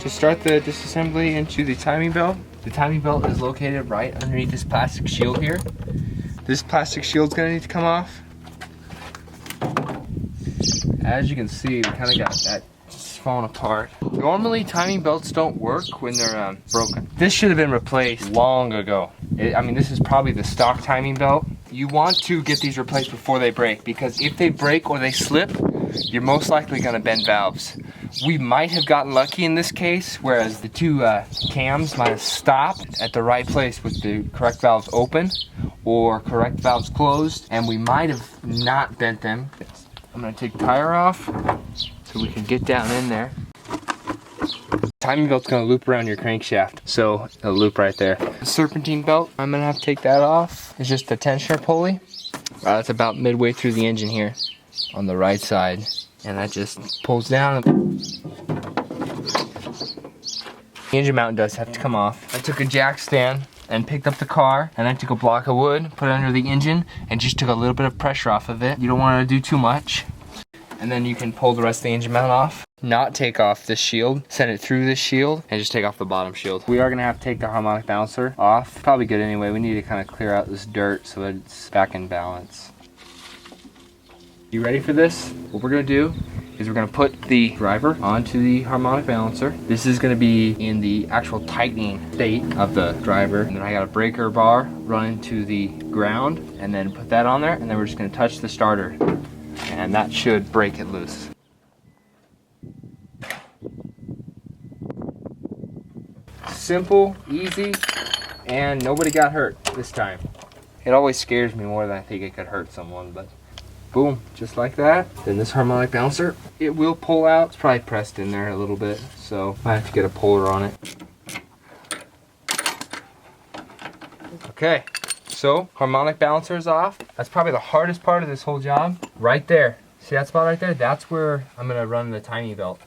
to start the disassembly into the timing belt. The timing belt is located right underneath this plastic shield here. This plastic shield's gonna need to come off. As you can see, we kind of got that falling apart. Normally timing belts don't work when they're broken. This should have been replaced long ago. I mean, this is probably the stock timing belt. You want to get these replaced before they break, because if they break or they slip, you're most likely going to bend valves. We might have gotten lucky in this case, whereas the two cams might have stopped at the right place with the correct valves open or correct valves closed, and we might have not bent them. I'm going to take the tire off so we can get down in there. Timing belt's going to loop around your crankshaft, so it'll loop right there. The serpentine belt, I'm going to have to take that off. It's just a tensioner pulley. It's about midway through the engine here on the right side, and that just pulls down. The engine mount does have to come off. I took a jack stand and picked up the car, and I took a block of wood, put it under the engine, and just took a little bit of pressure off of it. You don't want to do too much. And then you can pull the rest of the engine mount off. Not take off this shield, send it through this shield, and just take off the bottom shield. We are gonna have to take the harmonic balancer off. Probably good anyway. We need to kind of clear out this dirt so that it's back in balance. You ready for this? What we're gonna do is we're gonna put the driver onto the harmonic balancer. This is gonna be in the actual tightening state of the driver. And then I got a breaker bar run into the ground, and then put that on there, and then we're just gonna touch the starter. And that should break it loose. Simple, easy, and nobody got hurt this time. It always scares me more than I think it could hurt someone, but boom, just like that. Then this harmonic balancer, it will pull out. It's probably pressed in there a little bit, so I have to get a puller on it. Okay. So, harmonic balancer is off. That's probably the hardest part of this whole job. Right there. See that spot right there? That's where I'm gonna run the timing belt.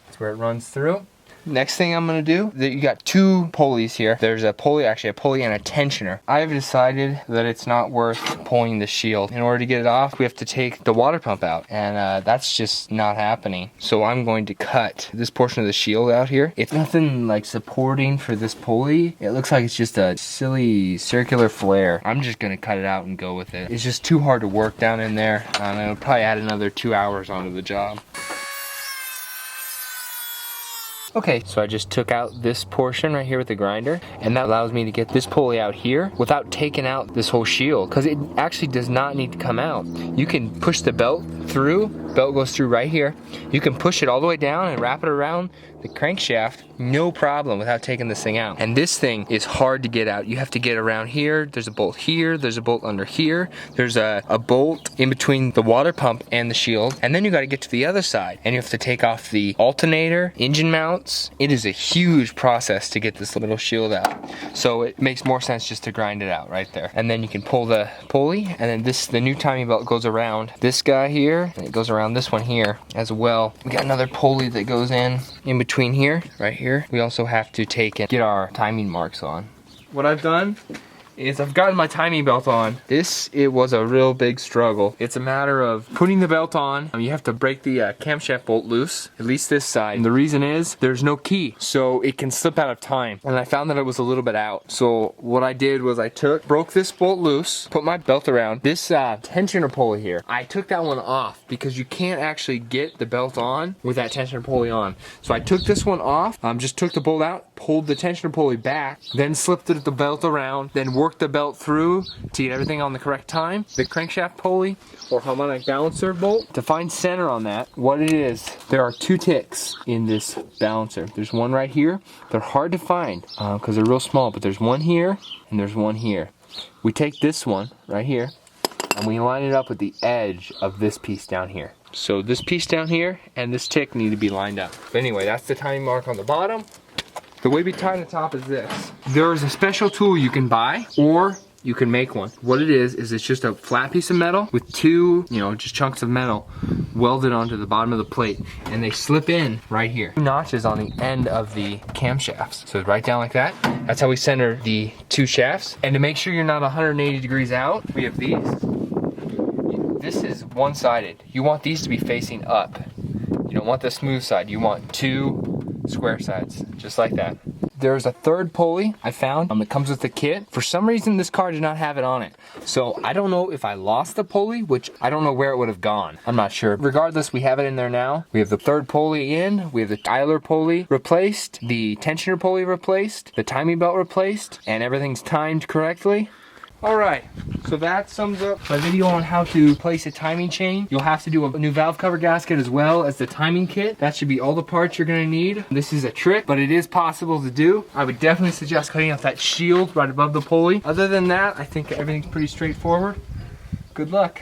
That's where it runs through. Next thing I'm gonna do, you got two pulleys here. There's a pulley, actually a pulley and a tensioner. I've decided that it's not worth pulling the shield. In order to get it off, we have to take the water pump out, and that's just not happening. So I'm going to cut this portion of the shield out here. It's nothing like supporting for this pulley. It looks like it's just a silly circular flare. I'm just gonna cut it out and go with it. It's just too hard to work down in there, and it'll probably add another 2 hours onto the job. Okay, so I just took out this portion right here with the grinder, and that allows me to get this pulley out here without taking out this whole shield, because it actually does not need to come out. You can push the belt through, belt goes through right here. You can push it all the way down and wrap it around the crankshaft, no problem, without taking this thing out. And this thing is hard to get out. You have to get around here, there's a bolt here, there's a bolt under here, there's a bolt in between the water pump and the shield, and then you got to get to the other side, and you have to take off the alternator, engine mounts. It is a huge process to get this little shield out. So it makes more sense just to grind it out right there. And then you can pull the pulley, and then the new timing belt goes around this guy here, and it goes around this one here as well. We got another pulley that goes in between here, right here. We also have to take and get our timing marks on. What I've done is I've gotten my timing belt on. It was a real big struggle. It's a matter of putting the belt on. You have to break the camshaft bolt loose, at least this side. And the reason is there's no key, so it can slip out of time. And I found that it was a little bit out. So what I did was I broke this bolt loose, put my belt around this tensioner pulley here. I took that one off because you can't actually get the belt on with that tensioner pulley on. So I took this one off, just took the bolt out, pulled the tensioner pulley back, then slipped the belt around, then worked the belt through to get everything on the correct time. The crankshaft pulley or harmonic balancer bolt, to find center on that, what it is, there are two ticks in this balancer. There's one right here. They're hard to find because they're real small, but there's one here and there's one here. We take this one right here and we line it up with the edge of this piece down here. So this piece down here and this tick need to be lined up. But anyway, that's the timing mark on the bottom. The way we tie the top is this. There is a special tool you can buy, or you can make one. What it is it's just a flat piece of metal with two, just chunks of metal welded onto the bottom of the plate, and they slip in right here. Two notches on the end of the camshafts. So right down like that. That's how we center the two shafts. And to make sure you're not 180 degrees out, we have these. This is one-sided. You want these to be facing up. You don't want the smooth side. You want two square sides, just like that. There's a third pulley I found. It comes with the kit. For some reason, this car did not have it on it. So I don't know if I lost the pulley, which I don't know where it would have gone. I'm not sure. Regardless, we have it in there now. We have the third pulley in. We have the dialer pulley replaced, the tensioner pulley replaced, the timing belt replaced, and everything's timed correctly. Alright, so that sums up my video on how to place a timing chain. You'll have to do a new valve cover gasket as well as the timing kit. That should be all the parts you're going to need. This is a trick, but it is possible to do. I would definitely suggest cutting off that shield right above the pulley. Other than that, I think everything's pretty straightforward. Good luck.